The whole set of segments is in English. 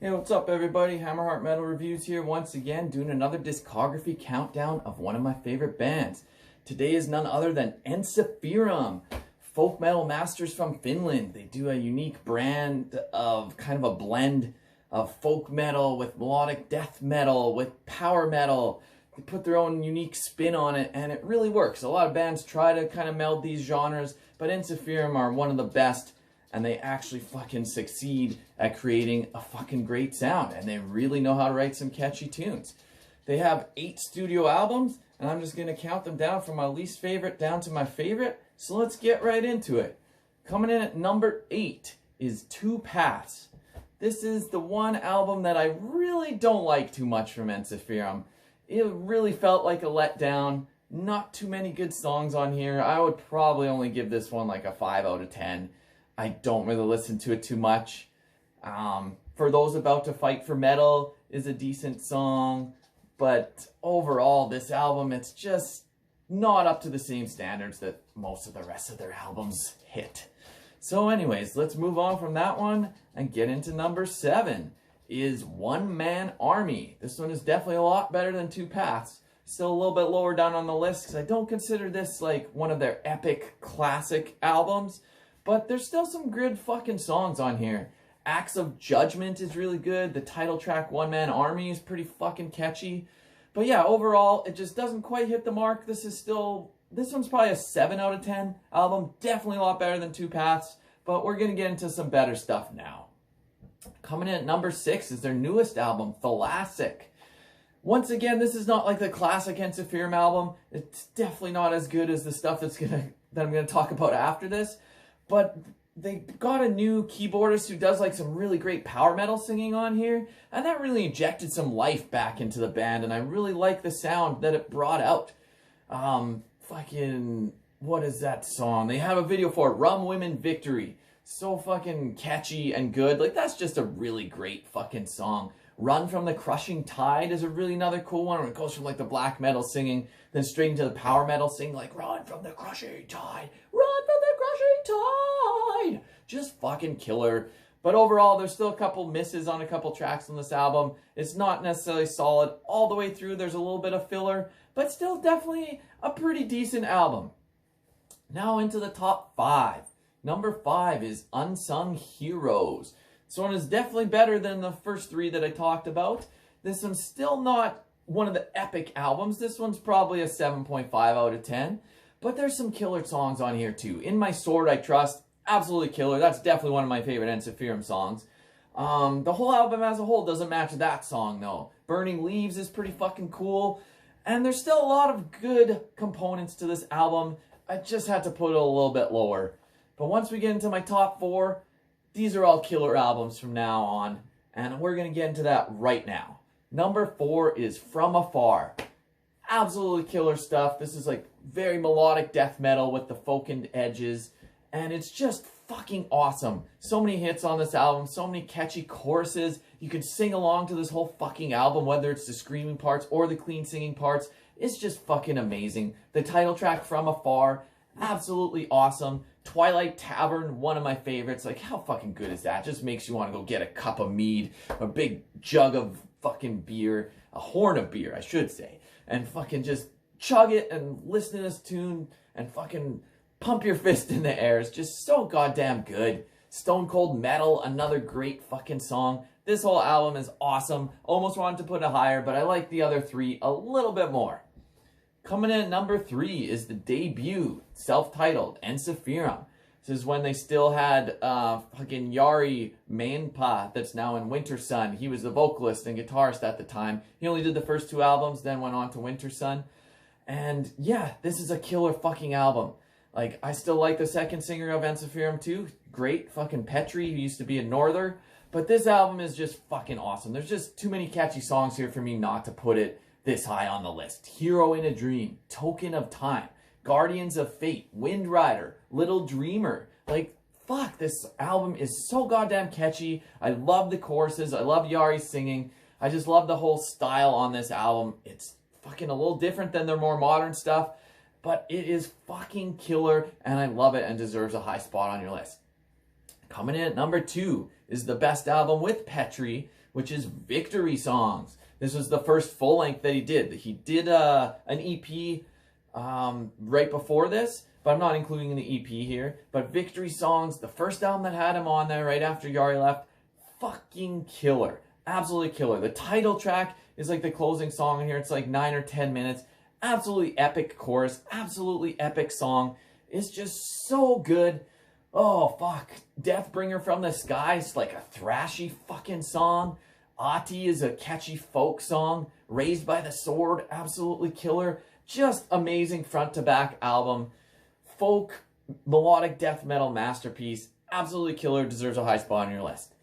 Hey, what's up everybody? Hammerheart Metal Reviews here once again, doing another discography countdown of one of my favorite bands. Today is none other than Ensiferum, folk metal masters from Finland. They do a unique brand of kind of a blend of folk metal with melodic death metal, with power metal. They put their own unique spin on it and it really works. A lot of bands try to kind of meld these genres, but Ensiferum are one of the best. And they actually fucking succeed at creating a fucking great sound. And they really know how to write some catchy tunes. They have 8 studio albums, and I'm just going to count them down from my least favorite down to my favorite. So let's get right into it. Coming in at number 8 is Two Paths. This is the one album that I really don't like too much from Ensiferum. It really felt like a letdown. Not too many good songs on here. I would probably only give this one like a 5 out of 10. I don't really listen to it too much. For Those About to Fight for Metal is a decent song, but overall this album, it's just not up to the same standards that most of the rest of their albums hit. So anyways, let's move on from that one and get into number 7 is One Man Army. This one is definitely a lot better than Two Paths. Still a little bit lower down on the list because I don't consider this like one of their epic classic albums. But there's still some good fucking songs on here. Acts of Judgment is really good. The title track, One Man Army, is pretty fucking catchy. But yeah, overall, it just doesn't quite hit the mark. This one's probably a 7 out of 10 album. Definitely a lot better than Two Paths. But we're going to get into some better stuff now. Coming in at number 6 is their newest album, Thalassic. Once again, this is not like the classic Ensiferum album. It's definitely not as good as the stuff that I'm going to talk about after this. But they got a new keyboardist who does like some really great power metal singing on here. And that really injected some life back into the band. And I really like the sound that it brought out. What is that song? They have a video for it, Rum Women Victory. So fucking catchy and good. Like that's just a really great fucking song. Run from the Crushing Tide is a really another cool one. Where it goes from like the black metal singing, then straight into the power metal singing like Run from the Crushing Tide. Run from the Crushing Tide. Just fucking killer. But overall, there's still a couple misses on a couple tracks on this album. It's not necessarily solid all the way through. There's a little bit of filler, but still definitely a pretty decent album. Now into the top 5. Number 5 is Unsung Heroes. This one is definitely better than the first 3 that I talked about. This one's still not one of the epic albums. This one's probably a 7.5 out of 10. But there's some killer songs on here too. In My Sword I Trust, absolutely killer. That's definitely one of my favorite Ensiferum songs. The whole album as a whole doesn't match that song though. Burning Leaves is pretty fucking cool. And there's still a lot of good components to this album. I just had to put it a little bit lower. But once we get into my top 4, these are all killer albums from now on. And we're going to get into that right now. Number 4 is From Afar. Absolutely killer stuff. This is like very melodic death metal with the folkened edges. And it's just fucking awesome. So many hits on this album. So many catchy choruses. You can sing along to this whole fucking album, whether it's the screaming parts or the clean singing parts. It's just fucking amazing. The title track, From Afar, absolutely awesome. Twilight Tavern, one of my favorites. Like, how fucking good is that? Just makes you want to go get a cup of mead, a big jug of fucking beer, a horn of beer, I should say, and fucking just chug it and listen to this tune and fucking pump your fist in the air. It's just so goddamn good. Stone Cold Metal, another great fucking song. This whole album is awesome. Almost wanted to put it higher, but I like the other 3 a little bit more. Coming in at number 3 is the debut, self-titled, Ensiferum. This is when they still had fucking Jari Mainpa, that's now in Winter Sun. He was the vocalist and guitarist at the time. He only did the first 2 albums, then went on to Winter Sun. And yeah, this is a killer fucking album. Like, I still like the second singer of Ensiferum too. Great fucking Petri, who used to be a Norther. But this album is just fucking awesome. There's just too many catchy songs here for me not to put it this high on the list. Hero in a Dream, Token of Time, Guardians of Fate, Wind Rider, Little Dreamer. Like, fuck, this album is so goddamn catchy. I love the choruses. I love Yari's singing. I just love the whole style on this album. It's fucking a little different than their more modern stuff, but it is fucking killer, and I love it and deserves a high spot on your list. Coming in at number 2 is the best album with Petri, which is Victory Songs. This was the first full length that he did. He did an EP right before this, but I'm not including the EP here. But Victory Songs, the first album that had him on there right after Yari left, fucking killer. Absolutely killer. The title track is like the closing song in here. It's like 9 or 10 minutes. Absolutely epic chorus. Absolutely epic song. It's just so good. Oh, fuck. Deathbringer from the Skies, like a thrashy fucking song. Ati is a catchy folk song. Raised by the Sword, absolutely killer. Just amazing front to back album. Folk, melodic death metal masterpiece. Absolutely killer. Deserves a high spot on your list.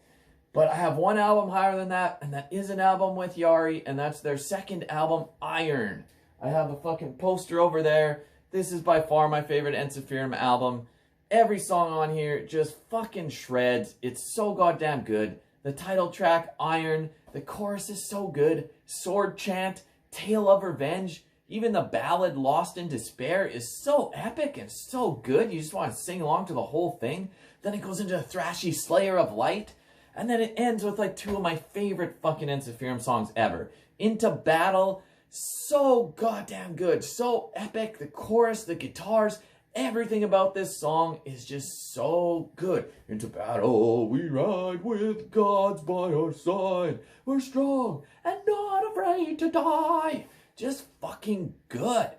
But I have one album higher than that, and that is an album with Yari, and that's their second album, Iron. I have a fucking poster over there. This is by far my favorite Ensiferum album. Every song on here just fucking shreds. It's so goddamn good. The title track, Iron. The chorus is so good. Sword Chant, Tale of Revenge. Even the ballad, Lost in Despair, is so epic and so good. You just want to sing along to the whole thing. Then it goes into a thrashy Slayer of Light. And then it ends with like 2 of my favorite fucking Ensiferum songs ever. Into Battle. So goddamn good. So epic. The chorus, the guitars, everything about this song is just so good. Into battle we ride with gods by our side. We're strong and not afraid to die. Just fucking good.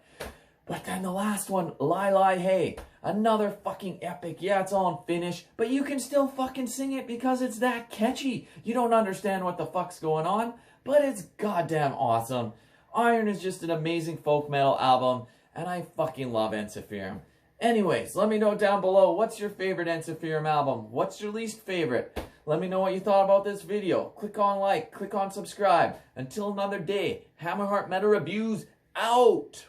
But then the last one, Lie Lie Hey. Another fucking epic. Yeah, it's all in Finnish, but you can still fucking sing it because it's that catchy. You don't understand what the fuck's going on, but it's goddamn awesome. Iron is just an amazing folk metal album, and I fucking love Ensiferum. Anyways, let me know down below, what's your favorite Ensiferum album? What's your least favorite? Let me know what you thought about this video. Click on like, click on subscribe. Until another day, Hammerheart Metal Reviews out!